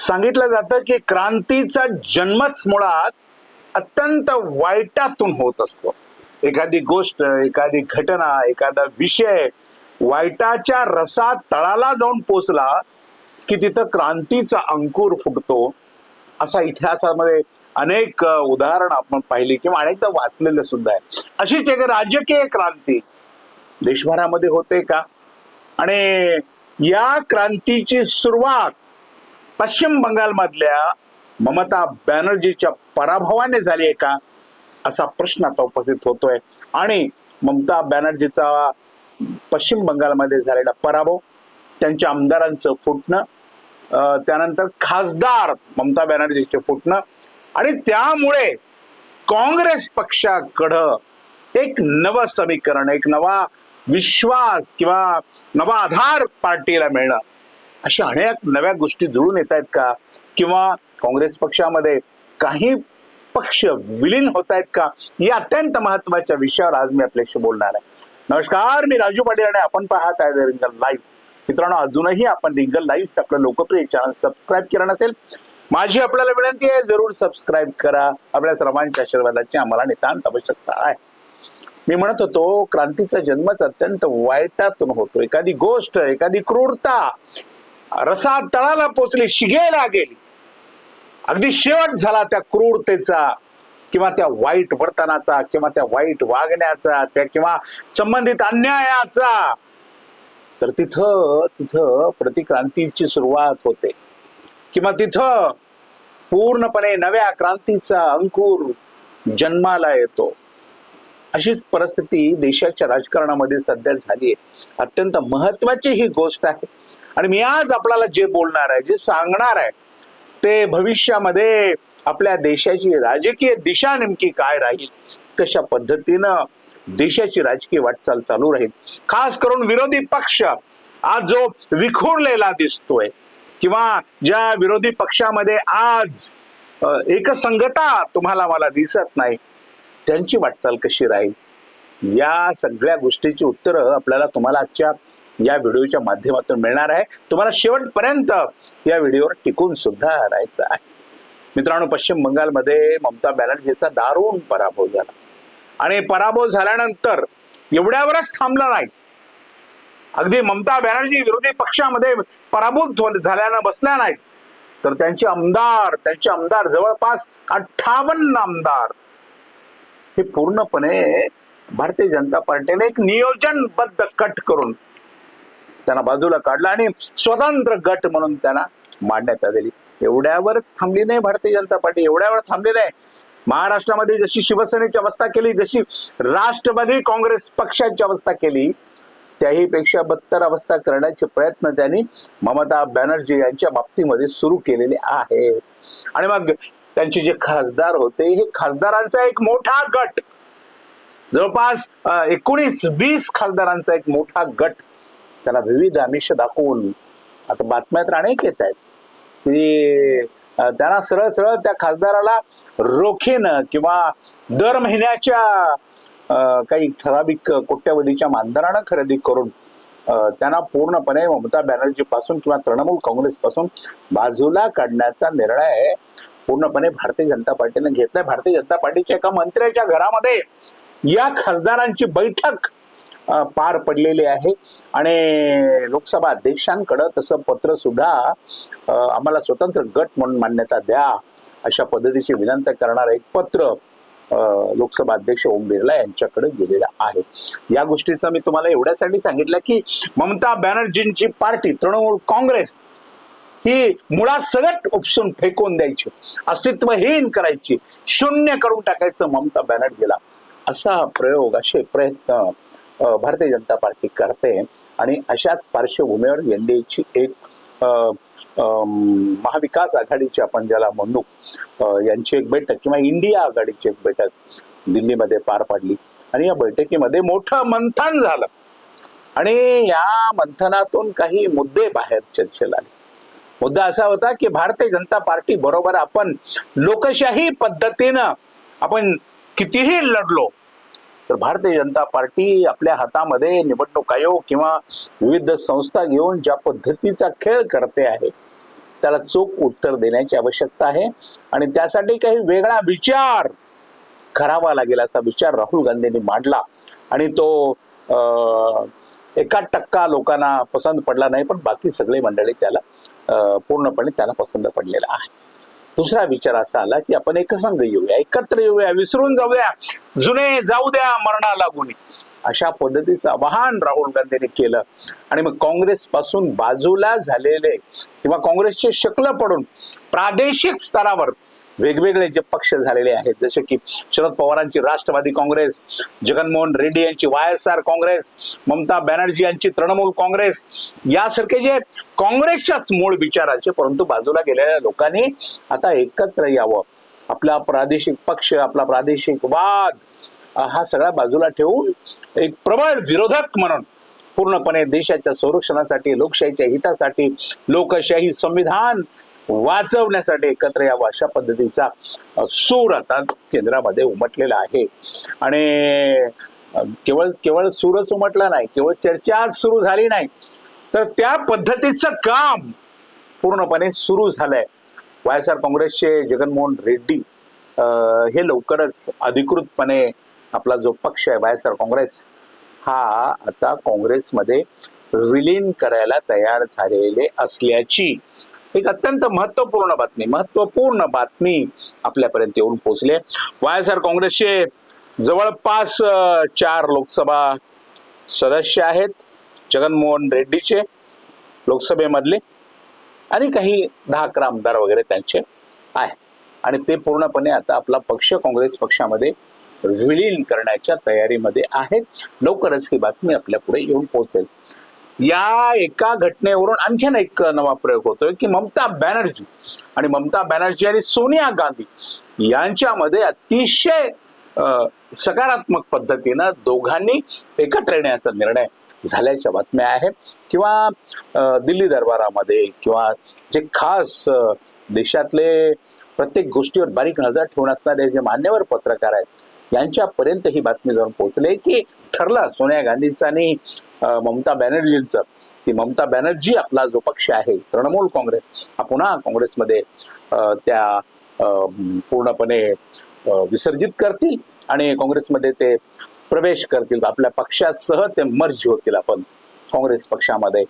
सांगितलं जातं की क्रांतीचा जन्मच मुळात अत्यंत वाईटातून होत असतो. एखादी गोष्ट, एखादी घटना, एखादा विषय वाईटाच्या रसात तळाला जाऊन पोचला की तिथं क्रांतीचा अंकुर फुटतो. असा इतिहासामध्ये अनेक उदाहरण आपण पाहिली किंवा अनेकदा वाचलेलं सुद्धा आहे. अशीच एक राजकीय क्रांती देशभरामध्ये होते का? आणि या क्रांतीची सुरुवात पश्चिम बंगालमधल्या ममता बॅनर्जीच्या पराभवाने झाली आहे का, असा प्रश्न आता उपस्थित होतोय. आणि ममता बॅनर्जीचा पश्चिम बंगालमध्ये झालेला पराभव, त्यांच्या आमदारांचं फुटणं, त्यानंतर खासदार ममता बॅनर्जीचे फुटणं आणि त्यामुळे काँग्रेस पक्षाकडं एक नवं समीकरण, एक नवा विश्वास किंवा नवा आधार पार्टीला मिळणं, अशा अनेक नव्या गोष्टी जुळून येत आहेत का? किंवा काँग्रेस पक्षामध्ये काही पक्ष विलीन होत आहेत का? या अत्यंत महत्वाच्या विषयावर आज मी आपल्याशी बोलणार आहे. नमस्कार, मी राजू पाटील आणि आपण पाहत आहे रिंगल लाईव्ह. मित्रांनो, अजूनही आपण रिंगल लाईव्ह आपलं लोकप्रिय चॅनल सबस्क्राईब केलं नसेल, माझी आपल्याला विनंती आहे, जरूर सबस्क्राईब करा. आपल्या सर्वांच्या आशीर्वादाची आम्हाला नितांत आवश्यकता आहे. मी म्हणत होतो, क्रांतीचा जन्मच अत्यंत वाईटातून होतो. एखादी गोष्ट, एखादी क्रूरता रसात तळाला पोचली, शिगेला गेली, अगदी शेवट झाला त्या क्रूरतेचा किंवा त्या वाईट वर्तनाचा किंवा त्या वाईट वागण्याचा, त्या किंवा संबंधित अन्यायाचा, तर तिथं प्रतिक्रांतीची सुरुवात होते किंवा तिथं पूर्णपणे नव्या क्रांतीचा अंकुर जन्माला येतो. अशीच परिस्थिती देशाच्या राजकारणामध्ये सध्या झाली आहे. अत्यंत महत्वाची ही गोष्ट आहे. आणि मी आज आपल्याला जे बोलणार आहे, जे सांगणार आहे, ते भविष्यामध्ये आपल्या देशाची राजकीय दिशा नेमकी काय राहील, कशा पद्धतीनं देशाची राजकीय वाटचाल चालू राहील. खास करून विरोधी पक्ष आज जो विखुरलेला दिसतोय किंवा ज्या विरोधी पक्षामध्ये आज एकसंगता तुम्हाला मला दिसत नाही, त्यांची वाटचाल कशी राहील, या सगळ्या गोष्टीची उत्तरं आपल्याला तुम्हाला आजच्या या व्हिडिओच्या माध्यमातून मिळणार आहे. तुम्हाला शेवटपर्यंत या व्हिडिओवर टिकून सुद्धा राहायचं आहे. मित्रांनो, पश्चिम बंगालमध्ये ममता बॅनर्जीचा दारुण पराभव झाला आणि पराभव झाल्यानंतर एवढ्यावरच थांबला नाही. अगदी ममता बॅनर्जी विरोधी पक्षामध्ये पराभूत झाल्यानं बसल्या नाहीत, तर त्यांचे आमदार जवळपास 58 आमदार हे पूर्णपणे भारतीय जनता पार्टीने एक नियोजनबद्ध कट करून त्यांना बाजूला काढला आणि स्वतंत्र गट म्हणून त्यांना मांडण्यात आलेली. एवढ्यावरच थांबली नाही भारतीय जनता पार्टी, एवढ्यावर थांबली नाही. महाराष्ट्रामध्ये जशी शिवसेनेची अवस्था केली, जशी राष्ट्रवादी काँग्रेस पक्षाची अवस्था केली, त्याही पेक्षा बत्तर अवस्था करण्याचे प्रयत्न त्यांनी ममता बॅनर्जी यांच्या बाबतीमध्ये सुरू केलेले आहे. आणि मग त्यांचे जे खासदार होते, हे खासदारांचा एक मोठा गट, जवळपास 19-20 खासदारांचा एक मोठा गट, त्यांना विविध आमिष दाखवून आता बातम्यात अनेक येत आहेत की त्यांना सरळ त्या खासदाराला रोखीनं किंवा दर महिन्याच्या काही ठराविक कोट्यवधीच्या मानधनानं खरेदी करून त्यांना पूर्णपणे ममता बॅनर्जी पासून किंवा तृणमूल काँग्रेस पासून बाजूला काढण्याचा निर्णय पूर्णपणे भारतीय जनता पार्टीने घेतलाय. भारतीय जनता पार्टीच्या एका मंत्र्याच्या घरामध्ये या खासदारांची बैठक पार पडलेली आहे आणि लोकसभा अध्यक्षांकडे तसं पत्र सुद्धा आम्हाला स्वतंत्र गट म्हणून मान्यता द्या अशा पद्धतीची विनंती करणारं एक पत्र लोकसभा अध्यक्ष ओम बिर्ला यांच्याकडे गेलेलं आहे. या गोष्टीचा मी तुम्हाला एवढ्यासाठी सांगितलं की ममता बॅनर्जींची पार्टी तृणमूल काँग्रेस ही मुळात सगळं उपसून फेकून द्यायची, अस्तित्वहीन करायची, शून्य करून टाकायचं ममता बॅनर्जीला, असा प्रयोग, असे प्रयत्न भारतीय जनता पार्टी करते. आणि अशाच पार्श्वभूमीवर एनडीएची एक महाविकास आघाडीची आपण ज्याला म्हणू, यांची एक बैठक किंवा इंडिया आघाडीची एक बैठक दिल्लीमध्ये पार पडली आणि या बैठकीमध्ये मोठं मंथन झालं आणि या मंथनातून काही मुद्दे बाहेर चर्चेला आले. मुद्दा असा होता की भारतीय जनता पार्टी बरोबर आपण लोकशाही पद्धतीनं आपण कितीही लढलो तर भारतीय जनता पार्टी आपल्या हातामध्ये निवडणूक आयोग किंवा विविध संस्था घेऊन ज्या पद्धतीचा खेळ करते आहे त्याला चोख उत्तर देण्याची आवश्यकता आहे आणि त्यासाठी काही वेगळा विचार करावा लागेल असा विचार राहुल गांधींनी मांडला आणि तो 1% लोकांना पसंत पडला नाही, पण बाकी सगळे मंडळी त्याला पूर्णपणे त्याला पसंत पडलेला आहे. दुसरा विचार असा आला की आपण एकसंघ येऊया, एकत्र येऊया, विसरून जाऊया, जुने जाऊ द्या मरणा लागून, अशा पद्धतीचं आवाहन राहुल गांधींनी केलं. आणि मग काँग्रेस पासून बाजूला झालेले किंवा काँग्रेसचे शकल पडून प्रादेशिक स्तरावर वेगवेगळे जे पक्ष झालेले आहेत, जसे की शरद पवारांची राष्ट्रवादी काँग्रेस, जगनमोहन रेड्डी यांची YSR काँग्रेस, ममता बॅनर्जी यांची तृणमूल काँग्रेस, यासारखे जे काँग्रेसच्याच मूळ विचाराचे परंतु बाजूला गेलेल्या लोकांनी आता एकत्र यावं. आपला प्रादेशिक पक्ष, आपला प्रादेशिक वाद हा सगळा बाजूला ठेवून एक प्रबळ विरोधक म्हणून पूर्णपणे देशाच्या संरक्षणासाठी, लोकशाहीच्या हितासाठी, लोकशाही संविधान वाचवण्यासाठी एकत्र यावं अशा पद्धतीचा सूर आता केंद्रामध्ये उमटलेला आहे. आणि केवळ सूरच उमटला नाही, केवळ चर्चा सुरू झाली नाही, तर त्या पद्धतीचं काम पूर्णपणे सुरू झालंय. YSR काँग्रेसचे जगनमोहन रेड्डी हे लवकरच अधिकृतपणे आपला जो पक्ष आहे YSR काँग्रेस हा आता काँग्रेसमध्ये विलीन करायला तयार झालेले असल्याची एक अत्यंत महत्वपूर्ण बातमी आपल्यापर्यंत येऊन पोहोचली. YSR काँग्रेसचे जवळपास 4 लोकसभा सदस्य आहेत जगनमोहन रेड्डीचे लोकसभेमधले, आणि काही 10-11 आमदार वगैरे त्यांचे आहे, आणि ते पूर्णपणे आता आपला पक्ष काँग्रेस पक्षामध्ये विलीन करण्याच्या तयारीमध्ये आहेत. लवकरच ही बातमी आपल्या पुढे येऊन पोहोचेल. या एका घटनेवरून आणखीन एक नवा प्रयोग होतोय की ममता बॅनर्जी आणि सोनिया गांधी यांच्यामध्ये अतिशय सकारात्मक पद्धतीनं दोघांनी एकत्र येण्याचा निर्णय झाल्याच्या बातम्या आहेत. किंवा दिल्ली दरबारामध्ये किंवा जे खास देशातले प्रत्येक गोष्टीवर बारीक नजर ठेवून असणारे जे मान्यवर पत्रकार आहेत यांच्यापर्यंत ही बातमी जाऊन पोहोचली की ठरलं सोनिया गांधींचं आणि ममता बॅनर्जींचं की ममता बॅनर्जी आपला जो पक्ष आहे तृणमूल काँग्रेस हा पुन्हा काँग्रेसमध्ये त्या पूर्णपणे विसर्जित करतील आणि काँग्रेसमध्ये ते प्रवेश करतील, आपल्या पक्षासह ते मर्ज होतील आपण काँग्रेस पक्षामध्ये,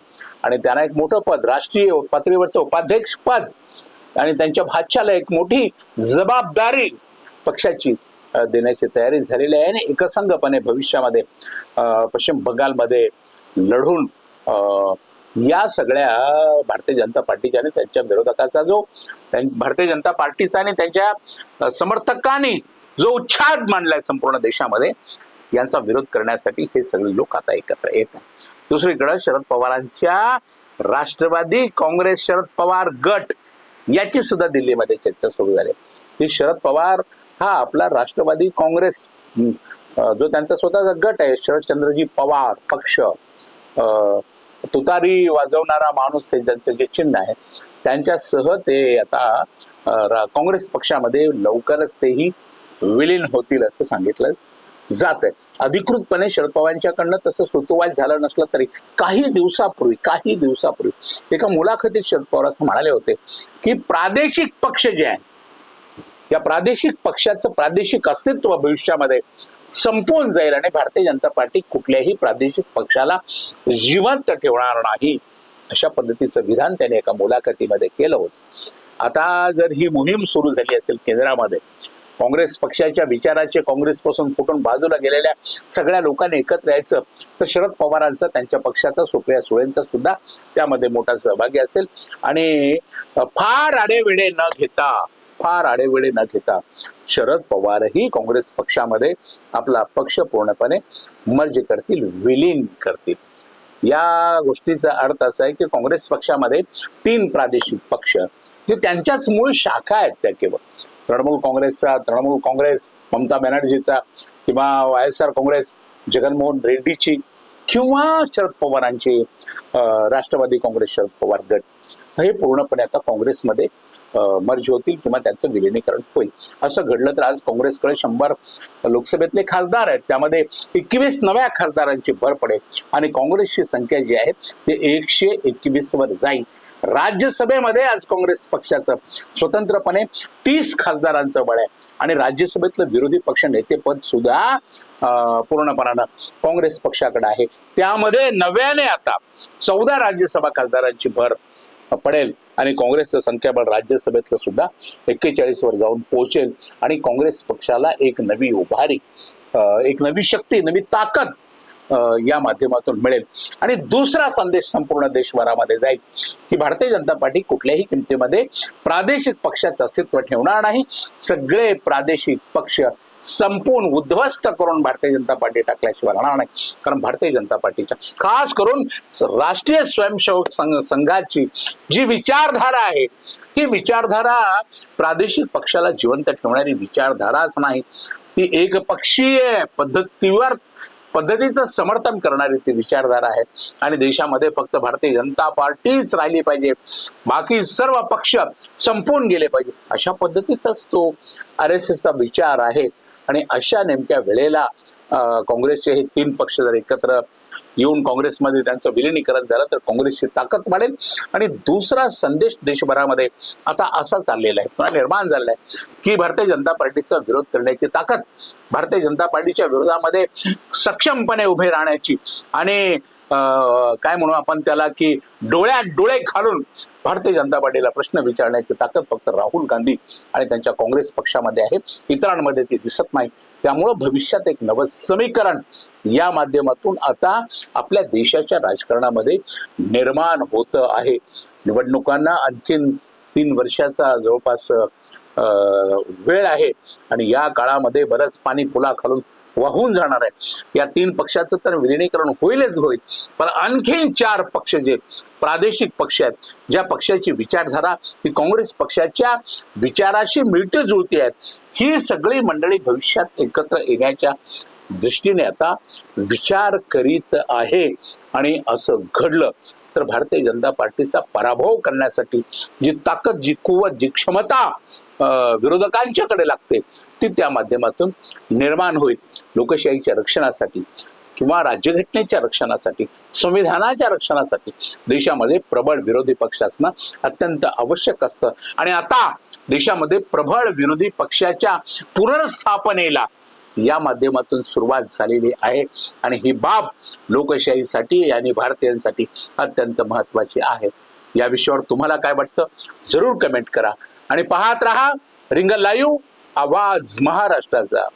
आणि त्यांना एक मोठं पद, राष्ट्रीय पातळीवरचं उपाध्यक्ष पद, आणि त्यांच्या भाच्याला एक मोठी जबाबदारी पक्षाची देण्याची तयारी झालेली आहे. आणि एकसंघपणे भविष्यामध्ये पश्चिम बंगालमध्ये लढून या सगळ्या भारतीय जनता पार्टीच्या आणि त्यांच्या विरोधकाचा जो भारतीय जनता पार्टीचा आणि त्यांच्या समर्थकांनी जो उच्छाद मांडलाय संपूर्ण देशामध्ये, यांचा विरोध करण्यासाठी हे सगळे लोक आता एकत्र येत आहेत. दुसरीकडे शरद पवारांच्या राष्ट्रवादी काँग्रेस शरद पवार गट याची सुद्धा दिल्लीमध्ये चर्चा सुरू झाली. की शरद पवार हा आपला राष्ट्रवादी काँग्रेस जो त्यांचा स्वतःचा गट आहे, शरदचंद्रजी पवार पक्ष, तुतारी वाजवणारा माणूस हे ज्यांचं जे चिन्ह आहे, त्यांच्यासह ते आता काँग्रेस पक्षामध्ये लवकरच तेही विलीन होतील असं सांगितलं जात आहे. अधिकृतपणे शरद पवारांच्याकडनं तसं सुतोवाच झालं नसलं तरी काही दिवसापूर्वी एका मुलाखतीत शरद पवार असं म्हणाले होते की प्रादेशिक पक्ष जे आहे या प्रादेशिक पक्षाचं प्रादेशिक अस्तित्व भविष्यामध्ये संपून जाईल आणि भारतीय जनता पार्टी कुठल्याही प्रादेशिक पक्षाला जिवंत ठेवणार नाही, अशा पद्धतीचं विधान त्याने एका मुलाखतीमध्ये केलं होतं. आता जर ही मोहीम सुरू झाली असेल केंद्रामध्ये, काँग्रेस पक्षाच्या विचाराचे काँग्रेसपासून फुटून बाजूला गेलेल्या सगळ्या लोकांनी एकत्र यायचं, तर शरद पवारांचा, त्यांच्या पक्षाचा, सुप्रिया सुळेंचा सुद्धा त्यामध्ये मोठा सहभागी असेल. आणि फार आडेवेळे न घेता शरद पवारही काँग्रेस पक्षामध्ये आपला पक्ष पूर्णपणे मर्ज करतील, विलीन करतील. या गोष्टीचा अर्थ असा आहे की काँग्रेस पक्षामध्ये 3 प्रादेशिक पक्ष जे त्यांच्याच मूळ शाखा आहेत, त्या केवळ तृणमूल काँग्रेस ममता बॅनर्जीचा, किंवा YSR काँग्रेस जगनमोहन रेड्डीची, किंवा शरद पवारांची राष्ट्रवादी काँग्रेस शरद पवार गट, हे पूर्णपणे आता काँग्रेसमध्ये मर्ज होतील किंवा त्यांचं विलिनीकरण होईल. असं घडलं तर आज काँग्रेसकडे 100 लोकसभेतले खासदार आहेत, त्यामध्ये 21 नव्या खासदारांची भर पडेल आणि काँग्रेसची संख्या जी आहे ते 121 वर जाईल. राज्यसभेमध्ये आज काँग्रेस पक्षाचं स्वतंत्रपणे 30 खासदारांचं बळ आहे आणि राज्यसभेतलं विरोधी पक्ष नेतेपद सुद्धा पूर्णपणानं काँग्रेस पक्षाकडे आहे. त्यामध्ये नव्याने आता 14 राज्यसभा खासदारांची भर पडेल आणि काँग्रेसचं संख्याबळ राज्यसभेतलं सुद्धा 41 वर जाऊन पोहोचेल आणि काँग्रेस पक्षाला एक नवी उभारी, एक नवी शक्ती, नवी ताकद या माध्यमातून मिळेल. आणि दुसरा संदेश संपूर्ण देशभरामध्ये जाईल की भारतीय जनता पार्टी कुठल्याही किमतीमध्ये प्रादेशिक पक्षाचं अस्तित्व ठेवणार नाही. सगळे प्रादेशिक पक्ष संपूर्ण उद्ध्वस्त करून भारतीय जनता पार्टी टाकल्याशिवाय राहणार नाही. कारण भारतीय जनता पार्टीच्या खास करून राष्ट्रीय स्वयंसेवक संघाची जी विचारधारा आहे, ही विचारधारा प्रादेशिक पक्षाला जिवंत ठेवणारी विचारधाराच नाही, ती एकपक्षीय पद्धतीचं समर्थन करणारी ती विचारधारा आहे. आणि देशामध्ये फक्त भारतीय जनता पार्टीच राहिली पाहिजे, बाकी सर्व पक्ष संपून गेले पाहिजे, अशा पद्धतीचाच तो RSSचा विचार आहे. आणि अशा नेमक्या वेळेला काँग्रेसचे हे 3 पक्ष जर एकत्र येऊन काँग्रेसमध्ये त्यांचं विलिनीकरण झालं तर काँग्रेसची ताकद वाढेल. आणि दुसरा संदेश देशभरामध्ये आता असा चाललेला आहे, निर्माण झालेला आहे की भारतीय जनता पार्टीचा विरोध करण्याची ताकद, भारतीय जनता पार्टीच्या विरोधामध्ये सक्षमपणे उभे राहण्याची आणि काय म्हणू आपण त्याला की डोळ्यात डोळे घालून भारतीय जनता पार्टीला प्रश्न विचारण्याची ताकद फक्त राहुल गांधी आणि त्यांच्या काँग्रेस पक्षामध्ये आहे, इतरांमध्ये ते दिसत नाही. त्यामुळं भविष्यात एक नवं समीकरण या माध्यमातून आता आपल्या देशाच्या राजकारणामध्ये निर्माण होत आहे. निवडणुकांना आणखीन 3 वर्षाचा जवळपास वेळ आहे आणि या काळामध्ये बरंच पाणी पुलाखालून वाहून जाणार आहे. या 3 पक्षाचं तर विलिनीकरण होईलच होईल, पण आणखीन 4 पक्ष जे प्रादेशिक पक्ष आहेत, ज्या पक्षाची विचारधारा ही काँग्रेस पक्षाच्या विचाराशी मिळती जुळती आहे, ही सगळी मंडळी भविष्यात एकत्र येण्याच्या दृष्टीने आता विचार करीत आहे. आणि असं घडलं तर भारतीय जनता पार्टीचा पराभव करण्यासाठी जी ताकद, जी कुवत, जी क्षमता विरोधकांच्याकडे लागते ती त्या माध्यमातून निर्माण होईल. लोकशाहीच्या रक्षणासाठी किंवा राज्यघटनेच्या रक्षणासाठी, संविधानाच्या रक्षणासाठी देशामध्ये प्रबळ विरोधी पक्ष असणं अत्यंत आवश्यक असतं. आणि आता देशामध्ये प्रबळ विरोधी पक्षाच्या पुनर्स्थापनेला या माध्यमातून सुरुवात झालेली आहे आणि ही बाब लोकशाहीसाठी आणि भारतीयांसाठी अत्यंत महत्वाची आहे. या विषयावर तुम्हाला काय वाटतं जरूर कमेंट करा आणि पाहत रहा रिंगण लाईव्ह, आवाज महाराष्ट्राचा.